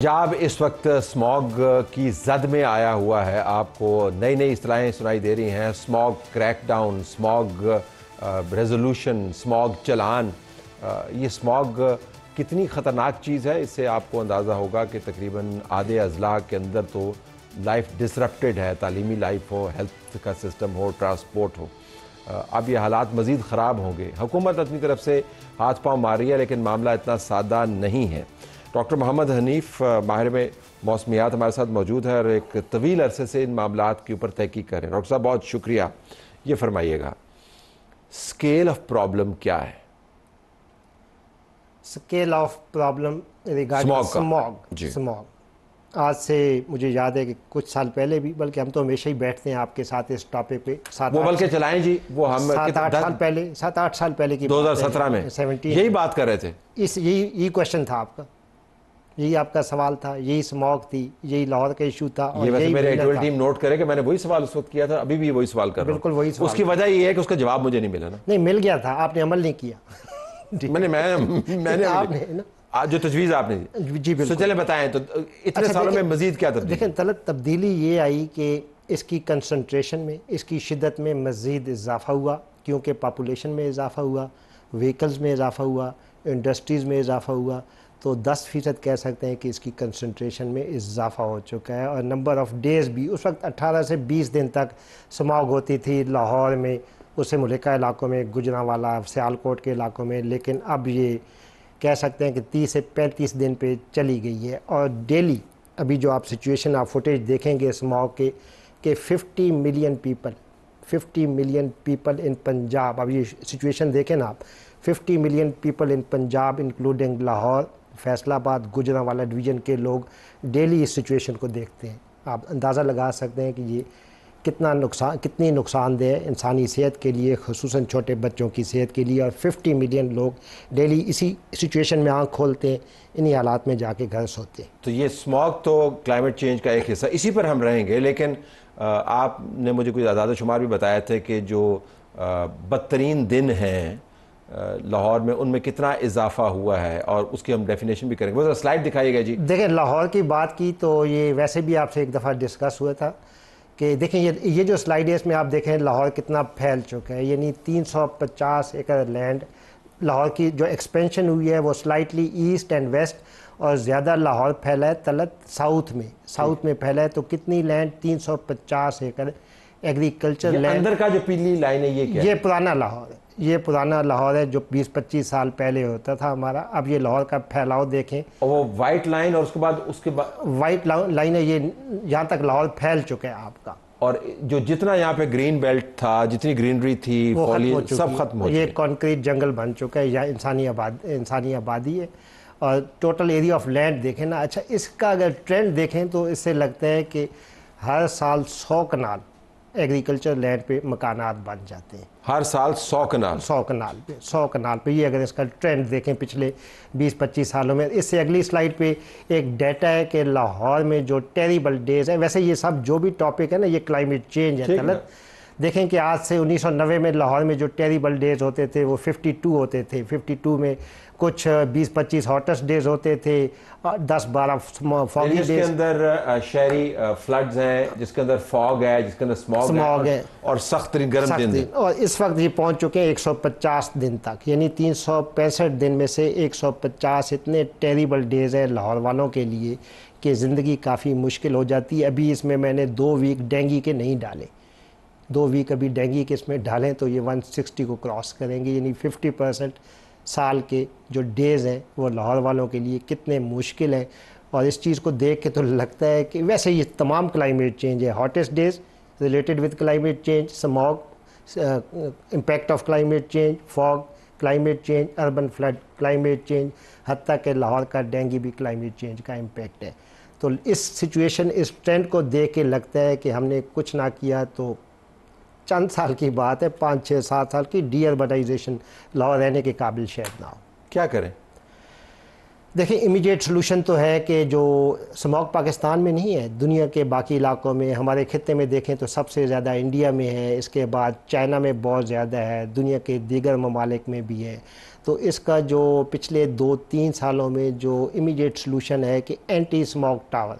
पंजाब इस वक्त स्मॉग की जद में आया हुआ है। आपको नई नई इस्तिलाहें सुनाई दे रही हैं, smog crack down, smog resolution, smog challan. ये स्मॉग कितनी ख़तरनाक चीज़ है, इससे आपको अंदाज़ा होगा कि तकरीबन आधे अजला के अंदर तो लाइफ डिसरप्टेड है, तालीमी लाइफ हो, हेल्थ का सिस्टम हो, ट्रांसपोर्ट हो। अब ये हालात मज़ीद ख़राब होंगे। हुकूमत अपनी तरफ से हाथ पाँव मार रही है, लेकिन मामला इतना सादा नहीं है। डॉक्टर मोहम्मद हनीफ माहिर में मौसमियात हमारे साथ मौजूद है और एक तवील अरसे से इन मामलात के ऊपर तहकीक कर रहे हैं। डॉक्टर साहब बहुत शुक्रिया। ये फरमाइएगा, स्केल ऑफ प्रॉब्लम क्या है? Scale of problem regarding smog आज से मुझे याद है कि कुछ साल पहले भी, बल्कि हम तो हमेशा ही बैठते हैं आपके साथ इस टॉपिक पे, वो बल्कि चलाएं जी, वो हम 7-8 साल पहले की 2017 में 17 यही बात कर रहे थे। यही क्वेश्चन था आपका, यही आपका सवाल था, यही स्मॉग थी, यही लाहौर का इशू था। और ये वैसे मेरे एडिटोरियल टीम नोट करे कि मैंने वही सवाल उस वक्त किया था, अभी भी वही सवाल कर रहा हूं। बिल्कुल वही सवाल। उसकी वजह ये है कि उसका जवाब मुझे नहीं मिला ना। नहीं, मिल गया था, आपने अमल नहीं किया। मैंने आपने ना जो तजवीज़ आपने दी जी बिल्कुल। चले बताएं तो इतने सालों में मजीद क्या तब्दीली? देखें, तब्दीली ये आई कि इसकी कंसंट्रेशन में, इसकी शिद्दत में मज़ीद इजाफ़ा हुआ, क्योंकि पॉपुलेशन में इजाफ़ा हुआ, व्हीकल्स में इजाफ़ा हुआ, इंडस्ट्रीज़ में इजाफ़ा हुआ। तो 10% कह सकते हैं कि इसकी कंसंट्रेशन में इजाफ़ा हो चुका है। और नंबर ऑफ़ डेज़ भी, उस वक्त 18 से 20 दिन तक स्मॉग होती थी लाहौर में, उससे मुल्का इलाकों में, गुजरांवाला, सियालकोट के इलाकों में, लेकिन अब ये कह सकते हैं कि 30 से 35 दिन पे चली गई है। और डेली अभी जो आप सिचुएशन, आप फुटेज देखेंगे स्मॉग के 50 मिलियन पीपल इन पंजाब, अब ये सिचुएशन देखें ना आप, 50 million people in Punjab including Lahore, Faisalabad, Gujranwala division के लोग डेली इस सिचुएशन को देखते हैं। आप अंदाज़ा लगा सकते हैं कि ये कितनी नुकसानदेह है इंसानी सेहत के लिए, ख़ुसूसन छोटे बच्चों की सेहत के लिए। और 50 मिलियन लोग डेली इसी सिचुएशन में आँख खोलते हैं, इन्हीं हालात में जाके घर सोते हैं। तो ये स्मॉग तो क्लाइमेट चेंज का एक हिस्सा, इसी पर हम रहेंगे। लेकिन आपने मुझे कुछ आदाद शुमार भी बताए थे कि जो बदतरीन दिन हैं लाहौर में, उनमें कितना इजाफा हुआ है, और उसकी हम डेफिनेशन भी करेंगे। वो स्लाइड दिखाइएगा जी। देखें, लाहौर की बात की तो ये वैसे भी आपसे एक दफ़ा डिस्कस हुआ था कि देखें ये जो स्लाइड है, इसमें आप देखें लाहौर कितना फैल चुका है। यानी 350 एकड़ लैंड लाहौर की जो एक्सपेंशन हुई है वो स्लाइटली ईस्ट एंड वेस्ट, और ज़्यादा लाहौर फैला है तलत साउथ में फैला है। तो कितनी लैंड? 350 एकड़ एग्रीकल्चर लैंड। अंदर का जो पीली लाइन है ये क्या है? ये पुराना लाहौर है, ये पुराना लाहौर है जो 20-25 साल पहले होता था हमारा। अब ये लाहौर का फैलाव देखें, और वो वाइट लाइन, और उसके बाद वाइट लाइन है, ये यहाँ तक लाहौर फैल चुका है आपका। और जो जितना यहाँ पे ग्रीन बेल्ट था, जितनी ग्रीनरी थी, फॉलिएज सब खत्म हो चुका है। ये कंक्रीट जंगल बन चुका है, या इंसानी आबादी है। और टोटल एरिया ऑफ लैंड देखें ना। अच्छा, इसका अगर ट्रेंड देखें तो इससे लगता है कि हर साल 100 कनाल एग्रीकल्चर लैंड पे मकानात बन जाते हैं। हर साल 100 कनाल पे ये अगर इसका ट्रेंड देखें पिछले 20-25 सालों में। इससे अगली स्लाइड पे एक डाटा है कि लाहौर में जो टेरिबल डेज है, वैसे ये सब जो भी टॉपिक है ना, ये क्लाइमेट चेंज है गलत। देखें कि आज से 1990 में लाहौर में जो टेरिबल डेज होते थे वो 52 होते थे। 52 में कुछ 20-25 हॉटेस्ट डेज होते थे, 10-12 फॉगी डेज। जिसके अंदर शहरी फ्लड्स हैं, जिसके अंदर फॉग है, जिसके अंदर स्मॉग है, और सख्त गर्म दिन है। और इस वक्त ये पहुंच चुके हैं 150 दिन तक, यानी 365 दिन में से 150 इतने टेरिबल डेज हैं लाहौर वालों के लिए कि ज़िंदगी काफ़ी मुश्किल हो जाती है। अभी इसमें मैंने 2 वीक डेंगू के नहीं डाले, 2 वीक अभी डेंगू के इसमें डालें तो ये 160 को क्रॉस करेंगे। यानी 50% साल के जो डेज़ हैं वो लाहौर वालों के लिए कितने मुश्किल हैं। और इस चीज़ को देख के तो लगता है कि वैसे ये तमाम क्लाइमेट चेंज है, hottest days related with climate change, smog, impact of climate change, fog, climate change, urban flood, climate change, हत्ता के लाहौर का डेंगू भी क्लाइमेट चेंज का इम्पैक्ट है। तो इस सिचुएशन, इस ट्रेंड को देख के लगता है कि हमने कुछ ना किया तो चंद साल की बात है, 5-6-7 साल की डी अर्बनाइजेशन लाहौर रहने के काबिल शायद ना हो। क्या करें? دیکھیں امیڈیٹ سلوشن تو ہے کہ جو اسموگ پاکستان میں نہیں ہے، دنیا کے باقی علاقوں میں، ہمارے خطے میں دیکھیں تو سب سے زیادہ انڈیا میں ہے، اس کے بعد چائنا میں بہت زیادہ ہے، دنیا کے دیگر ممالک میں بھی ہے۔ تو اس کا جو پچھلے 2-3 سالوں میں جو امیڈیٹ سلوشن ہے کہ اینٹی اسموگ ٹاور،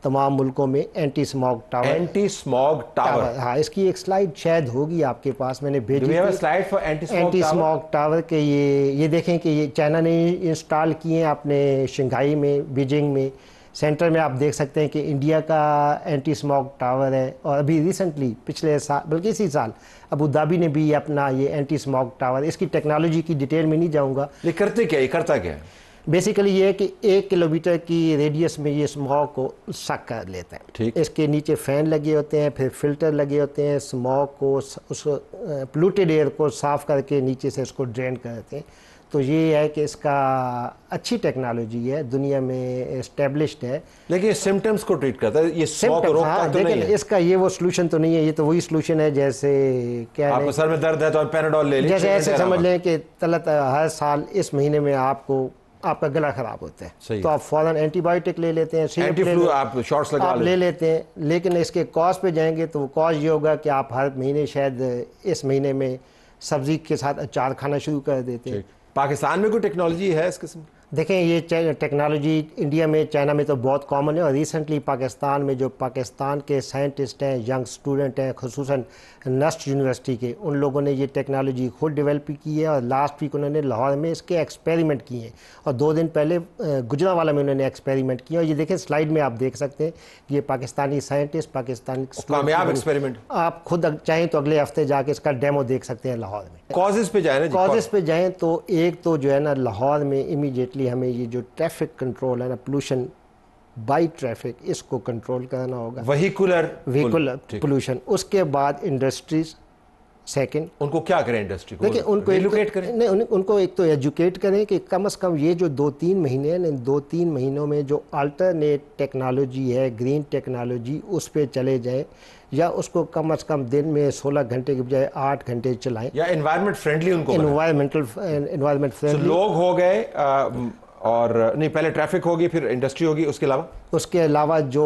تمام ملکوں میں anti smog tower. Anti smog tower, ہاں، اس کی ایک سلائیڈ شاید ہوگی آپ کے پاس، میں نے بھیجی تھی، slide for anti anti smog smog tower کے یہ دیکھیں کہ یہ چائنا نے انسٹال کیے ہیں اپنے شنگھائی میں، بیجنگ میں، سینٹر میں آپ دیکھ سکتے ہیں کہ انڈیا کا اینٹی اسموگ ٹاور ہے، اور ابھی ریسنٹلی پچھلے سال بلکہ اسی سال ابو دھابی نے بھی اپنا یہ اینٹی اسموگ ٹاور، اس کی ٹیکنالوجی کی ڈیٹیل میں نہیں جاؤں گا۔ یہ کرتے کیا، یہ کرتا کیا ہے؟ بیسیکلی یہ ہے کہ 1 کلومیٹر کی ریڈیس میں یہ اسموگ کو سک کر لیتا ہے۔ ٹھیک، اس کے نیچے فین لگے ہوتے ہیں، پھر فلٹر لگے ہوتے ہیں، اسموگ کو، اس پلوٹیڈ ایئر کو صاف کر کے نیچے سے اس کو ڈرین کرتے ہیں۔ تو یہ ہے کہ اس کا اچھی ٹیکنالوجی ہے، دنیا میں اسٹیبلشڈ ہے۔ لیکن یہ سمٹمز کو ٹریٹ کرتا ہے، یہ اسموگ کو روکتا تو نہیں ہے؟ اس کا یہ وہ سلوشن تو نہیں ہے، یہ تو وہی سلوشن ہے جیسے کیا آپ کو سر میں درد ہے تو پیناڈول لے لیجیے، جیسے ایسے سمجھ لیں کہ ہر سال اس مہینے میں آپ کا گلا خراب ہوتا ہے تو آپ فوراً اینٹی بائیوٹک لے لیتے ہیں، اینٹی فلو آپ شارٹس لگا لے لیتے ہیں، لیکن اس کے کاسٹ پہ جائیں گے تو وہ کاسٹ یہ ہوگا کہ آپ ہر مہینے شاید اس مہینے میں سبزی کے ساتھ اچار کھانا شروع کر دیتے ہیں۔ پاکستان میں کوئی ٹیکنالوجی ہے اس قسم؟ دیکھیں یہ ٹیکنالوجی انڈیا میں، چائنا میں تو بہت کامن ہے، اور ریسنٹلی پاکستان میں جو پاکستان کے سائنٹسٹ ہیں، ینگ سٹوڈنٹ ہیں، خصوصاً نسٹ یونیورسٹی کے، ان لوگوں نے یہ ٹیکنالوجی خود ڈیولپ کی ہے، اور لاسٹ ویک انہوں نے لاہور میں اس کے ایکسپیریمنٹ کیے ہیں، اور 2 دن پہلے گجرانوالہ میں انہوں نے ایکسپیریمنٹ کیا، اور یہ دیکھیں سلائیڈ میں آپ دیکھ سکتے ہیں یہ پاکستانی سائنٹسٹ، پاکستانی کامیاب ایکسپیریمنٹ، آپ خود چاہیں تو اگلے ہفتے جا کے اس کا ڈیمو دیکھ سکتے ہیں لاہور میں۔ کازز پہ جائیں نا، کازز پہ جائیں تو ایک تو جو ہے نا لاہور میں امیڈیٹلی ہمیں یہ جو ٹریفک کنٹرول ہے نا، پولوشن بائی ٹریفک، اس کو کنٹرول کرنا ہوگا، وہیکولر پولوشن۔ اس کے بعد انڈسٹریز سیکنڈ، ان کو کیا کریں، انڈسٹری کو دیکھیں ان کو ایجوکیٹ کریں، ان کو ایک تو ایجوکیٹ کریں کہ کم از کم یہ جو 2-3 مہینے ہیں، ان 2-3 مہینوں میں جو آلٹرنیٹ ٹیکنالوجی ہے، گرین ٹیکنالوجی، اس پہ چلے جائیں، یا اس کو کم از کم دن میں 16 گھنٹے کے بجائے 8 گھنٹے چلائیں، یا انوائرمنٹ فرینڈلی ان کو انوائرمنٹ فرینڈلی۔ لوگ ہو گئے اور نہیں، پہلے ٹریفک ہوگی، پھر انڈسٹری ہوگی، اس کے علاوہ جو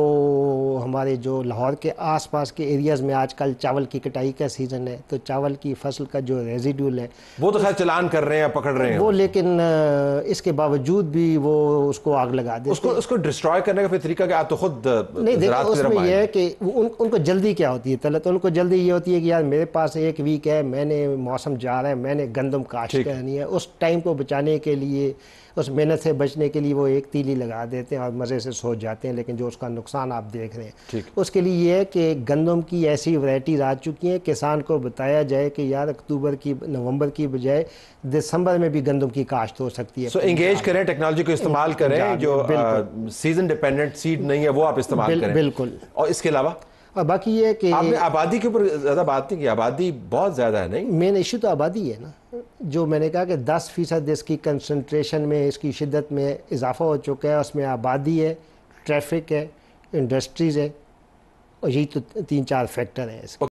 ہمارے جو لاہور کے آس پاس کے ایریاز میں آج کل چاول کی کٹائی کا سیزن ہے، تو چاول کی فصل کا جو ریزیڈول ہے وہ تو خیر چلان کر رہے ہیں، پکڑ رہے ہیں وہ، لیکن اس کے باوجود بھی وہ اس کو آگ لگا دیتے ہیں۔ اس کو ڈسٹرائے کرنے کا پھر طریقہ کہ آپ تو خود نہیں دیکھیں، اس میں یہ ہے کہ ان کو جلدی کیا ہوتی ہے، تو ان کو جلدی یہ ہوتی ہے کہ یار میرے پاس 1 ویک ہے، میں نے موسم جا رہا ہے، میں نے گندم کاشت کرنی ہے، اس ٹائم کو بچانے کے لیے، اس محنت سے بچنے کے لیے وہ ایک تیلی لگا دیتے ہیں اور مزے سے سو جاتے ہیں، لیکن جو اس کا نقصان آپ دیکھ رہے ہیں اس کے لیے یہ ہے کہ گندم کی ایسی ورائٹیز آ چکی ہیں، کسان کو بتایا جائے کہ یار اکتوبر کی، نومبر کی بجائے دسمبر میں بھی گندم کی کاشت ہو سکتی ہے۔ سو انگیج کریں، ٹیکنالوجی کو استعمال کریں، جو سیزن ڈیپینڈنٹ سیڈ نہیں ہے وہ آپ استعمال کریں۔ بالکل۔ اور اس کے علاوہ اور باقی یہ ہے کہ آپ نے آبادی کے اوپر زیادہ بات نہیں کی، آبادی بہت زیادہ ہے، نہیں؟ مین ایشو تو آبادی ہے نا، جو میں نے کہا کہ 10% اس کی کنسنٹریشن میں، اس کی شدت میں اضافہ ہو چکا ہے، اس میں آبادی ہے، ٹریفک ہے، انڈسٹریز ہے، اور یہی تو 3-4 فیکٹر ہیں اس کے۔